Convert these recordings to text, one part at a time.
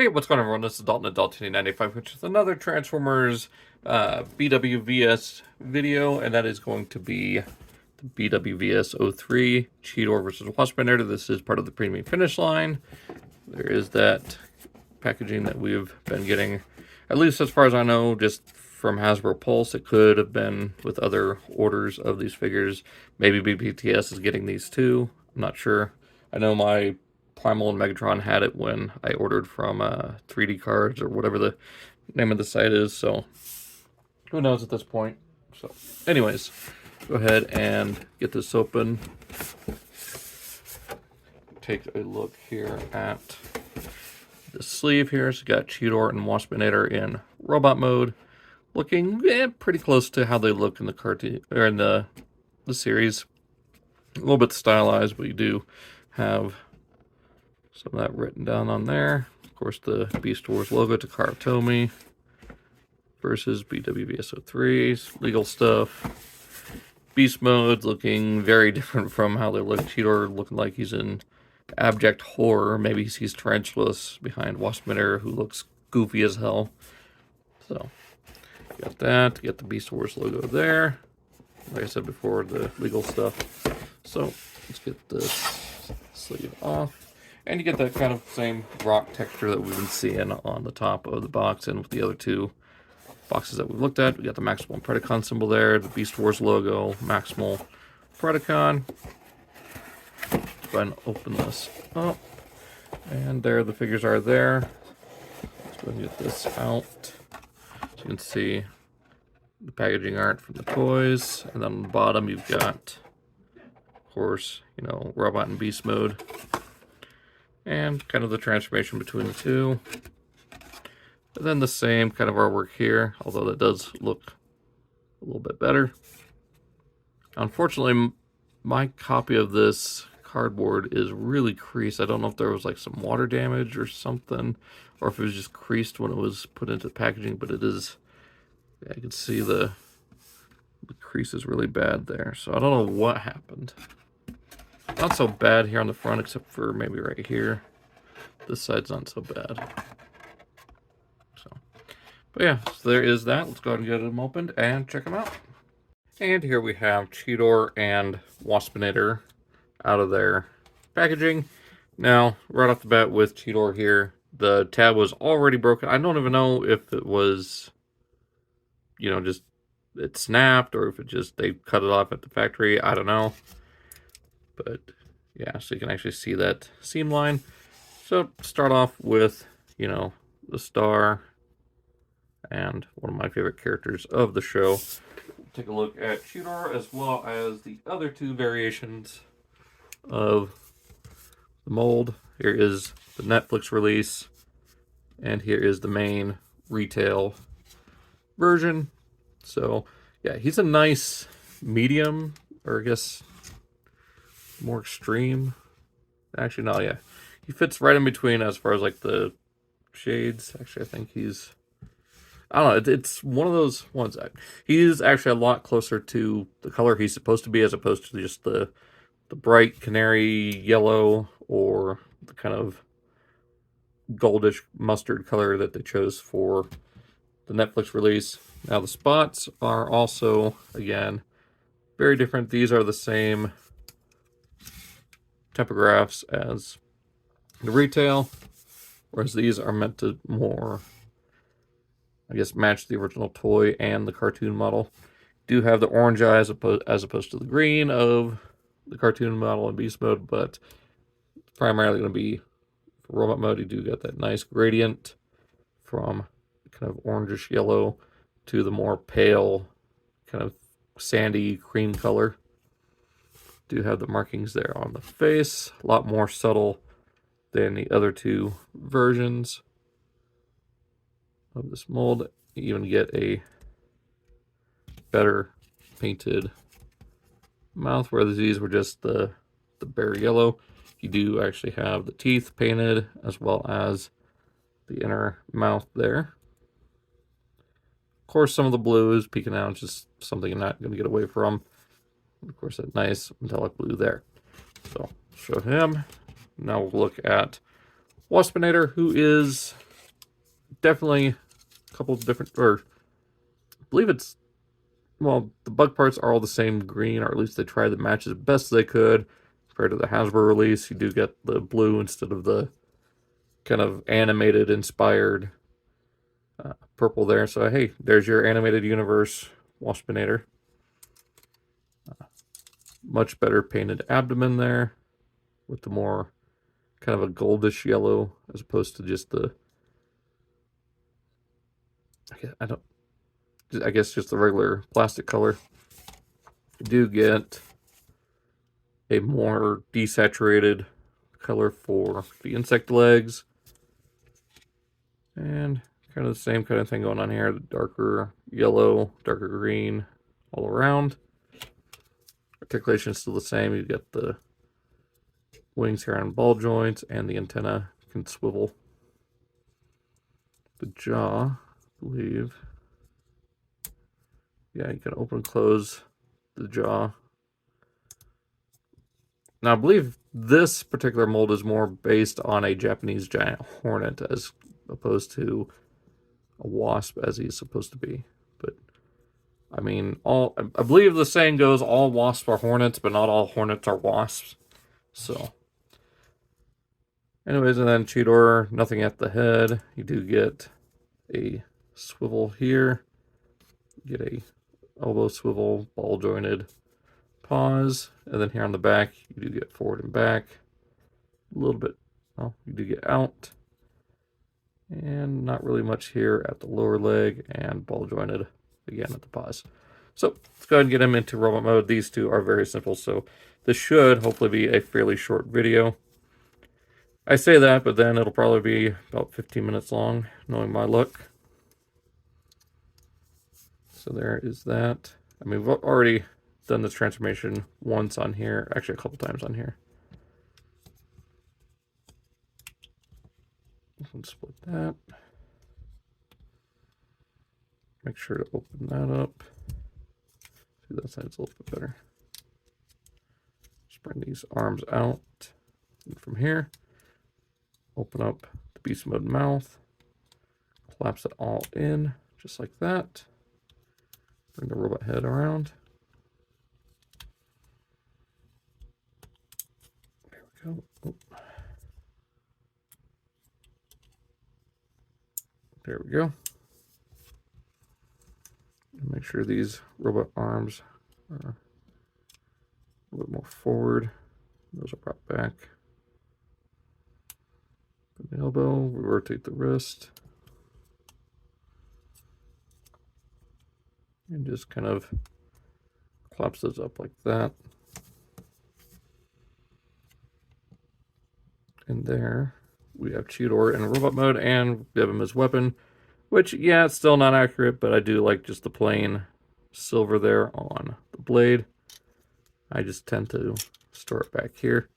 Hey, what's going on, everyone? This is Dalton at Dalton95, which is another Transformers BWVS video, and that is going to be the BWVS-03 Cheetor versus Waspinator. This is part of the premium finish line. There is that packaging that we've been getting, at least as far as I know, just from Hasbro Pulse. It could have been with other orders of these figures. Maybe BBTS is getting these too. I'm not sure. I know my Primal and Megatron had it when I ordered from 3D Cards or whatever the name of the site is, so who knows at this point. So anyways, go ahead and get this open. Take a look here at the sleeve here. It's got Cheetor and Waspinator in robot mode, looking pretty close to how they look in the cartoon or in the series. A little bit stylized, but you do have some of that written down on there. Of course, the Beast Wars logo, Takara Tomy versus BWVS-03. Legal stuff. Beast modes looking very different from how they look. Cheetor looking like he's in abject horror. Maybe he sees Tarantulas behind Waspinator, who looks goofy as hell. So, got that. Got the Beast Wars logo there. Like I said before, the legal stuff. So, let's get this sleeve off. And you get that kind of same rock texture that we've been seeing on the top of the box and with the other two boxes that we've looked at. We got the Maximal and Predacon symbol there, the Beast Wars logo, Maximal, Predacon. Go ahead and open this up. And there the figures are there. Let's go ahead and get this out. So you can see the packaging art from the toys. And then on the bottom you've got, of course, you know, robot and beast mode. And kind of the transformation between the two. And then the same kind of artwork here, although that does look a little bit better. Unfortunately, my copy of this cardboard is really creased. I don't know if there was like some water damage or something, or if it was just creased when it was put into the packaging, but it is, yeah, you can see the crease is really bad there. So I don't know what happened. Not so bad here on the front, except for maybe right here. This side's not so bad. So, but yeah, so there is that. Let's go ahead and get them opened and check them out. And here we have Cheetor and Waspinator out of their packaging. Now, right off the bat with Cheetor here, the tab was already broken. I don't even know if it was, you know, just it snapped or if it just they cut it off at the factory. I don't know. But yeah, so you can actually see that seam line. So start off with, you know, the star and one of my favorite characters of the show. Take a look at Cheetor as well as the other two variations of the mold. Here is the Netflix release, and here is the main retail version. So yeah, he's a nice medium, or I guess more extreme. Actually, no, yeah. He fits right in between as far as like the shades. Actually, I think he's, I don't know, it's one of those ones. He's actually a lot closer to the color he's supposed to be as opposed to just the bright canary yellow or the kind of goldish mustard color that they chose for the Netflix release. Now the spots are also, again, very different. These are the same typographs as the retail, whereas these are meant to more, I guess, match the original toy and the cartoon model. Do have the orange eye as opposed to the green of the cartoon model and beast mode, but it's primarily going to be for robot mode. You do get that nice gradient from kind of orangish yellow to the more pale kind of sandy cream color. Do have the markings there on the face, a lot more subtle than the other two versions of this mold. You even get a better painted mouth, where these were just the bare yellow. You do actually have the teeth painted as well as the inner mouth there. Of course, some of the blue is peeking out, just something you're not going to get away from. Of course, that nice metallic blue there. So, show him. Now we'll look at Waspinator, who is definitely a couple of different, or I believe it's, well, the bug parts are all the same green, or at least they tried to match as best as they could. Compared to the Hasbro release, you do get the blue instead of the kind of animated inspired purple there. So hey, there's your animated universe Waspinator. Much better painted abdomen there with the more kind of a goldish yellow as opposed to just the, I guess just the regular plastic color. You do get a more desaturated color for the insect legs, and kind of the same kind of thing going on here. The darker yellow, darker green all around. Articulation is still the same. You get the wings here on ball joints, and the antenna can swivel. The jaw, I believe. Yeah, you can open and close the jaw. Now, I believe this particular mold is more based on a Japanese giant hornet as opposed to a wasp as he's supposed to be. But, I mean, I believe the saying goes, all wasps are hornets, but not all hornets are wasps. So, anyways, and then Cheetor, nothing at the head. You do get a swivel here. You get a elbow swivel, ball jointed paws, and then here on the back you do get forward and back a little bit. Well, you do get out, and not really much here at the lower leg, and ball jointed again at the paws. So let's go ahead and get them into robot mode. These two are very simple, so this should hopefully be a fairly short video. I say that, but then it'll probably be about 15 minutes long, knowing my luck. So there is that. I mean, we've already done this transformation once on here, actually a couple times on here. Let's split that. Make sure to open that up. See, that side's a little bit better. Just bring these arms out. And from here, open up the beast mode mouth. Collapse it all in, just like that. Bring the robot head around. There we go. Oh. There we go. Make sure these robot arms are a little bit more forward. Those are brought back. Put the elbow, rotate the wrist. And just kind of collapse those up like that. And there we have Cheetor in robot mode, and we have him as weapon, which, yeah, it's still not accurate, but I do like just the plain silver there on the blade. I just tend to store it back here.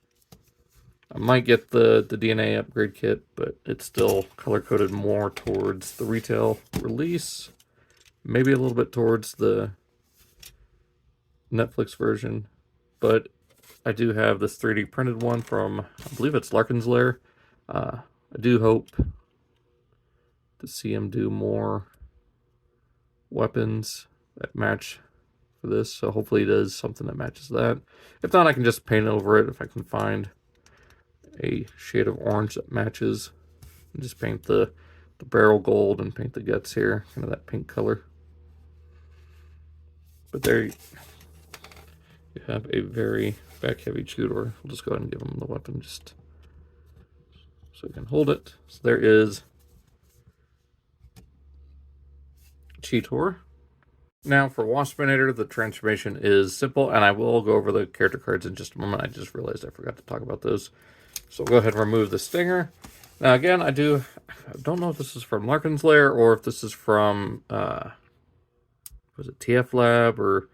I might get the DNA upgrade kit, but it's still color-coded more towards the retail release. Maybe a little bit towards the Netflix version, but I do have this 3D printed one from, I believe it's Larkin's Lair. I do hope to see him do more weapons that match for this, so hopefully he does something that matches that. If not, I can just paint over it if I can find a shade of orange that matches, and just paint the barrel gold and paint the guts here, kind of that pink color. But there you have a very back-heavy Cheetor. We'll just go ahead and give him the weapon just so he can hold it. So there is Cheetor. Now for Waspinator, the transformation is simple, and I will go over the character cards in just a moment. I just realized I forgot to talk about those. So we'll go ahead and remove the stinger. Now again, I don't know if this is from Larkin's Lair or if this is from was it TF Lab or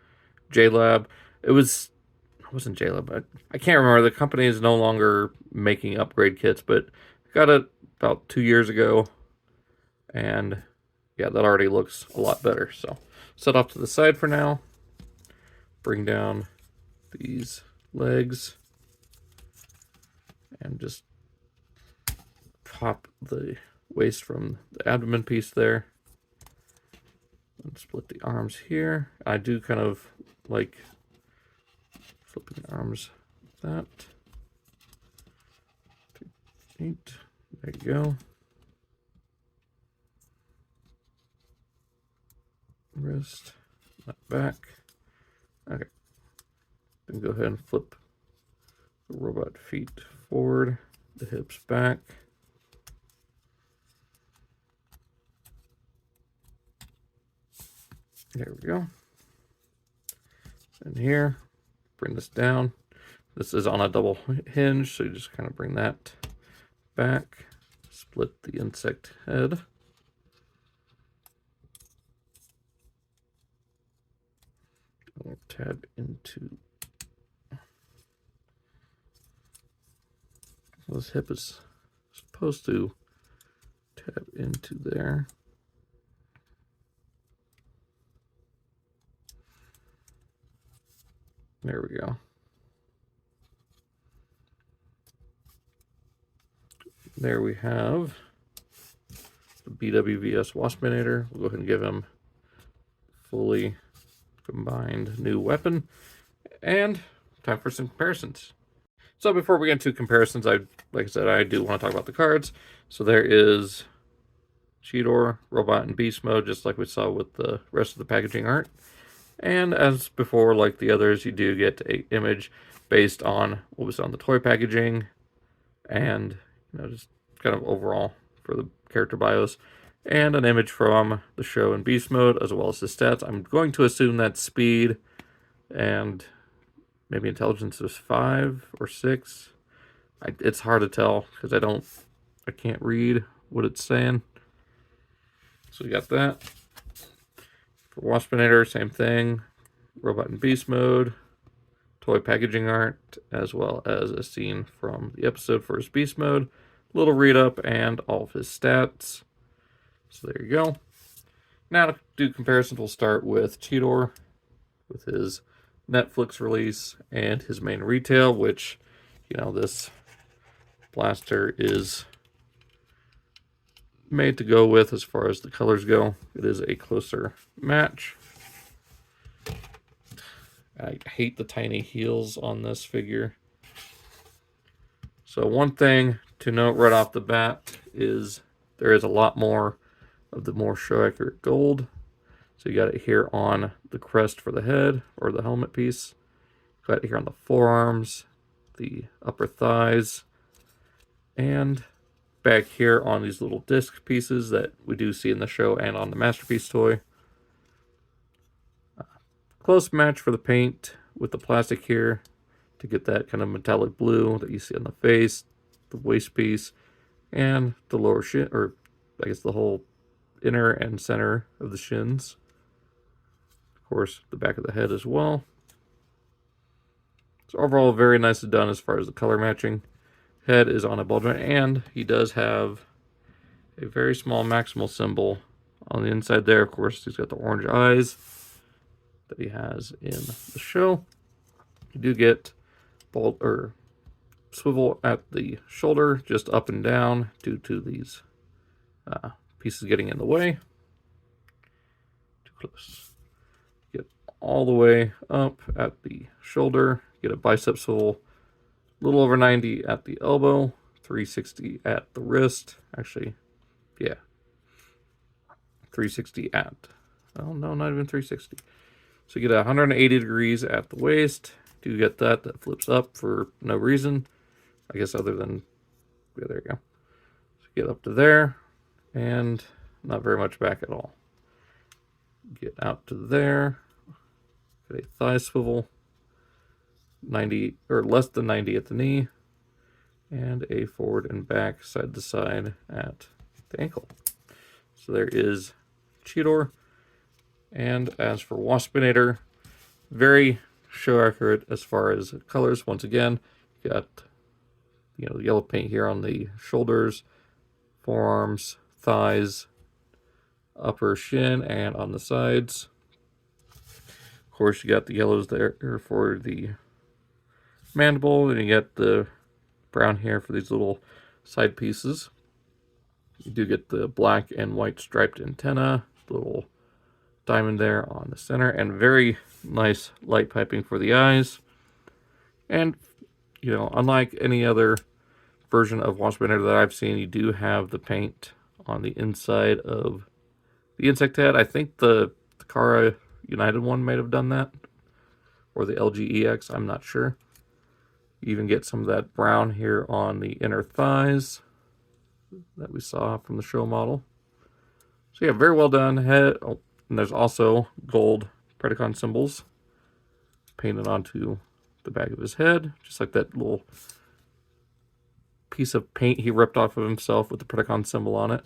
J Lab? It wasn't J Lab, but I can't remember. The company is no longer making upgrade kits, but I got it about 2 years ago, and yeah, that already looks a lot better. So set off to the side for now. Bring down these legs and just pop the waist from the abdomen piece there. And split the arms here. I do kind of like flipping the arms like that. 8. There you go. Wrist, that back. Okay. Then go ahead and flip the robot feet forward, the hips back. There we go. And here, bring this down. This is on a double hinge, so you just kind of bring that back, split the insect head. We'll tab into this hip is supposed to tab into there. There we go. There we have the BWVS Waspinator. We'll go ahead and give him fully combined new weapon. And time for some comparisons. So before we get into comparisons, like I said, I do want to talk about the cards. So there is Cheetor, Robot, and Beast Mode, just like we saw with the rest of the packaging art. And as before, like the others, you do get an image based on what was on the toy packaging, and just kind of overall for the character bios, and an image from the show in Beast Mode, as well as the stats. I'm going to assume that speed and maybe intelligence is 5 or 6. It's hard to tell because I can't read what it's saying. So we got that. For Waspinator, same thing. Robot and Beast Mode, toy packaging art, as well as a scene from the episode for his Beast Mode, little read up, and all of his stats. So there you go. Now to do comparisons, we'll start with Cheetor, with his Netflix release and his main retail, which, this blaster is made to go with as far as the colors go. It is a closer match. I hate the tiny heels on this figure. So one thing to note right off the bat is there is a lot more of the more show accurate gold. So you got it here on the crest for the head, or the helmet piece. Got it here on the forearms, the upper thighs, and back here on these little disc pieces that we do see in the show and on the Masterpiece toy. Close match for the paint with the plastic here to get that kind of metallic blue that you see on the face, the waist piece, and the lower shin, or I guess the whole inner and center of the shins. Of course, the back of the head as well. So overall, very nicely done as far as the color matching. Head is on a ball joint, and he does have a very small maximal symbol on the inside there. Of course, he's got the orange eyes that he has in the show. You do get bolt or swivel at the shoulder, just up and down due to these pieces getting in the way. Too close. Get all the way up at the shoulder. Get a bicep swivel, a little over 90 at the elbow, 360 at the wrist. Actually, yeah, 360 at. Oh no, not even 360. So you get 180 degrees at the waist. Do get that flips up for no reason, I guess, other than, yeah, there you go. So get up to there, and not very much back at all. Get out to there. Get a thigh swivel, 90 or less than 90 at the knee, and a forward and back, side to side at the ankle. So there is Cheetor. And as for Waspinator, very show accurate as far as colors. Once again, you got the yellow paint here on the shoulders, forearms, thighs, upper shin, and on the sides. Of course, you got the yellows there for the mandible, and you get the brown here for these little side pieces. You do get the black and white striped antenna, little diamond there on the center, and very nice light piping for the eyes. And, you know, unlike any other version of Waspinator that I've seen, you do have the paint on the inside of the insect head. I think the Kara United one might have done that, or the LGEX, I'm not sure. You even get some of that brown here on the inner thighs that we saw from the show model. So yeah, very well done head. Oh, and there's also gold Predacon symbols painted onto the back of his head, just like that little piece of paint he ripped off of himself with the Predacon symbol on it.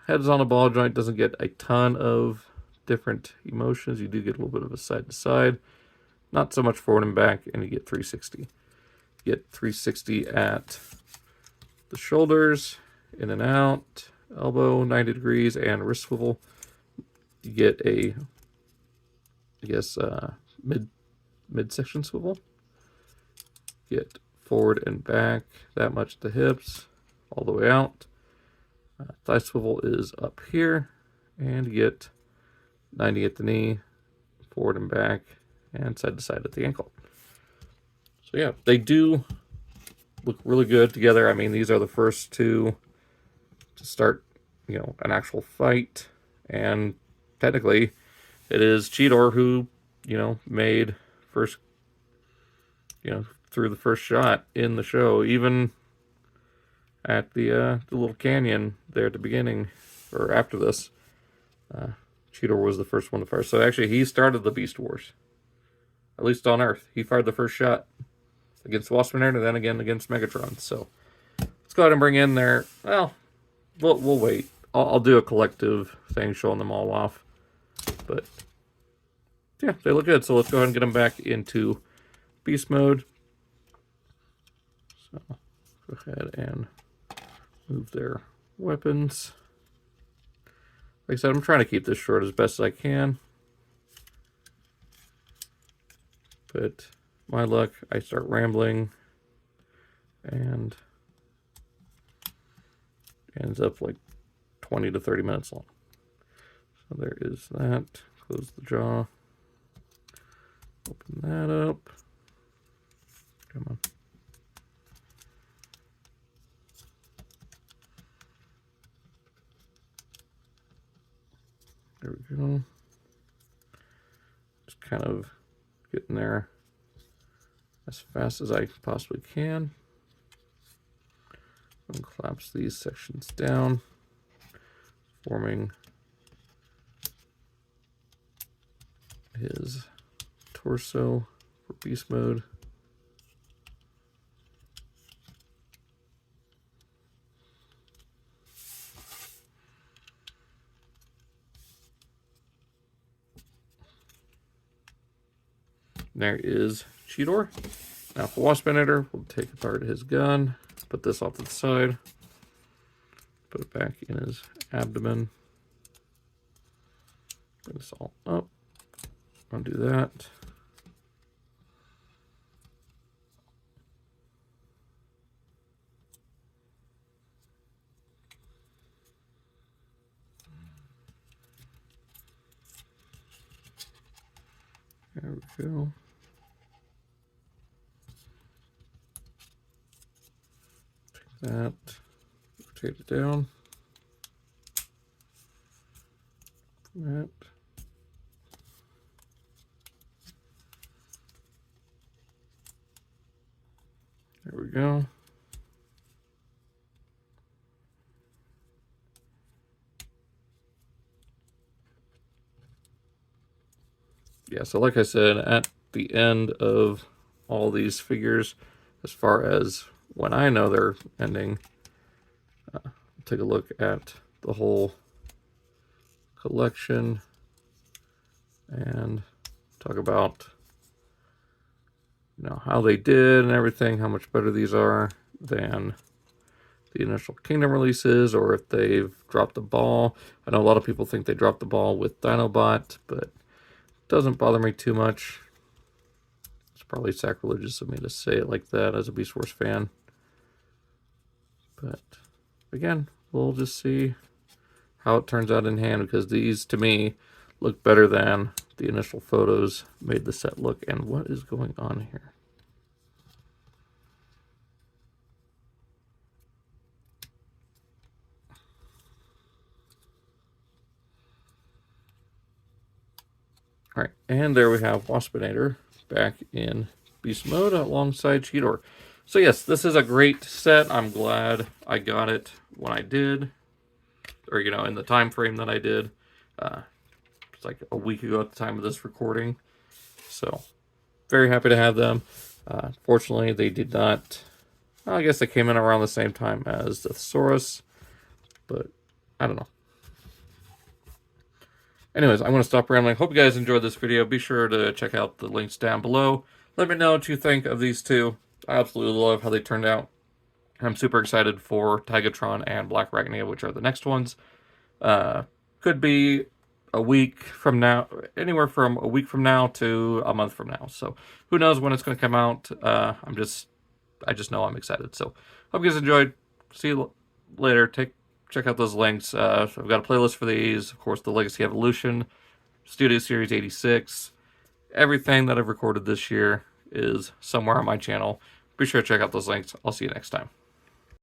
Head's on a ball joint, doesn't get a ton of different emotions. You do get a little bit of a side to side, not so much forward and back, and you get 360. You get 360 at the shoulders, in and out, elbow 90 degrees, and wrist swivel. You get a, I guess, midsection swivel. Get forward and back that much at the hips, all the way out. Thigh swivel is up here, and you get 90 at the knee, forward and back, and side to side at the ankle. So yeah, they do look really good together. I mean, these are the first two to start, you know, an actual fight, and technically it is Cheetor who, you know, made first, you know, through the first shot in the show, even at the little canyon there at the beginning, or after this. Cheetor was the first one to fire. So actually, he started the Beast Wars, at least on Earth. He fired the first shot against Waspinator, and then again against Megatron. So let's go ahead and bring in their. Well, we'll wait. I'll do a collective thing showing them all off. But yeah, they look good. So let's go ahead and get them back into beast mode. So go ahead and move their weapons. Like I said, I'm trying to keep this short as best as I can. But my luck, I start rambling and ends up like 20 to 30 minutes long. So there is that. Close the jaw. Open that up. Come on. There we go. Just kind of getting there as fast as I possibly can. And collapse these sections down, forming his torso for beast mode. There is Cheetor. Now for Waspinator, we'll take apart his gun, put this off to the side, put it back in his abdomen. Bring this all up. Undo that. There we go. Take that, rotate it down. That. There we go. Yeah, so like I said, at the end of all these figures, as far as when I know they're ending, take a look at the whole collection and talk about, you know, how they did and everything, how much better these are than the initial Kingdom releases, or if they've dropped the ball. I know a lot of people think they dropped the ball with Dinobot, but it doesn't bother me too much. It's probably sacrilegious of me to say it like that as a Beast Wars fan. But Again, we'll just see how it turns out in hand, because these, to me, look better than the initial photos made the set look. And what is going on here? All right, and there we have Waspinator back in beast mode alongside Cheetor. So yes, this is a great set. I'm glad I got it when I did, or in the time frame that I did. It's like a week ago at the time of this recording. So very happy to have them. Fortunately, they did not. Well, I guess they came in around the same time as the Thesaurus, but I don't know. Anyways, I'm going to stop rambling. Hope you guys enjoyed this video. Be sure to check out the links down below. Let me know what you think of these two. I absolutely love how they turned out. I'm super excited for Tigatron and Black Arachnia, which are the next ones. Could be a week from now, anywhere from a week from now to a month from now. So who knows when it's going to come out. I just know I'm excited. So hope you guys enjoyed. See you later. Check out those links. I've got a playlist for these. Of course, the Legacy Evolution, Studio Series 86. Everything that I've recorded this year is somewhere on my channel. Be sure to check out those links. I'll see you next time.